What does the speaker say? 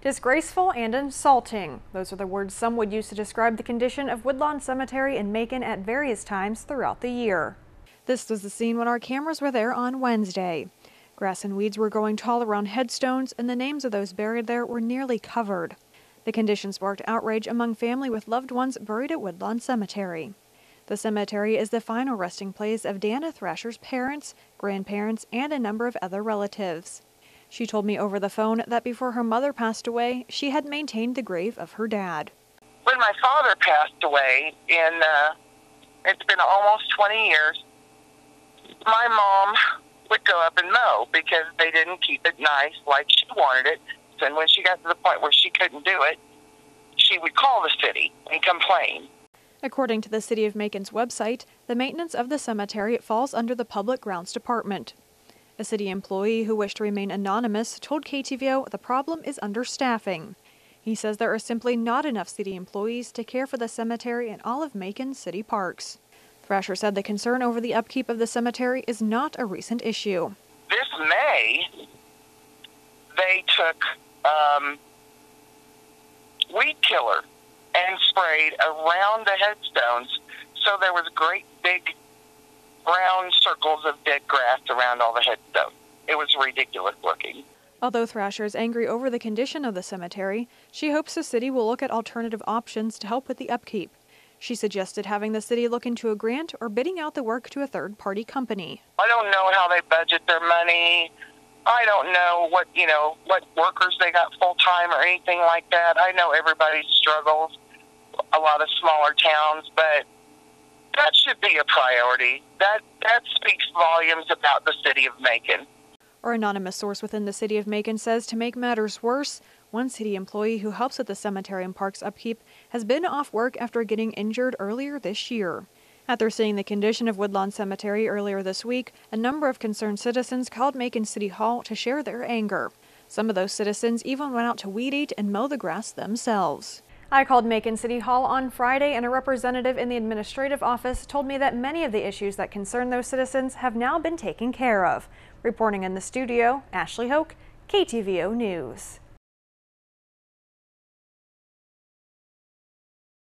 Disgraceful and insulting. Those are the words some would use to describe the condition of Woodlawn Cemetery in Macon at various times throughout the year. This was the scene when our cameras were there on Wednesday. Grass and weeds were growing tall around headstones, and the names of those buried there were nearly covered. The condition sparked outrage among family with loved ones buried at Woodlawn Cemetery. The cemetery is the final resting place of Dana Thrasher's parents, grandparents, and a number of other relatives. She told me over the phone that before her mother passed away, she had maintained the grave of her dad. When my father passed away, it's been almost 20 years, my mom would go up and mow because they didn't keep it nice like she wanted it. And when she got to the point where she couldn't do it, she would call the city and complain. According to the City of Macon's website, the maintenance of the cemetery falls under the Public Grounds Department. A city employee who wished to remain anonymous told KTVO the problem is understaffing. He says there are simply not enough city employees to care for the cemetery and all of Macon's city parks. Thrasher said the concern over the upkeep of the cemetery is not a recent issue. This May, they took weed killer and sprayed around the headstones, so there was great big brown circles of dead grass around all the headstones. It was ridiculous looking. Although Thrasher is angry over the condition of the cemetery, she hopes the city will look at alternative options to help with the upkeep. She suggested having the city look into a grant or bidding out the work to a third-party company. I don't know how they budget their money. I don't know what workers they got full-time or anything like that. I know everybody struggles, a lot of smaller towns, but that should be a priority. That speaks volumes about the city of Macon. Our anonymous source within the city of Macon says to make matters worse, one city employee who helps with the cemetery and parks upkeep has been off work after getting injured earlier this year. After seeing the condition of Woodlawn Cemetery earlier this week, a number of concerned citizens called Macon City Hall to share their anger. Some of those citizens even went out to weed eat and mow the grass themselves. I called Macon City Hall on Friday, and a representative in the administrative office told me that many of the issues that concern those citizens have now been taken care of. Reporting in the studio, Ashley Hoke, KTVO News.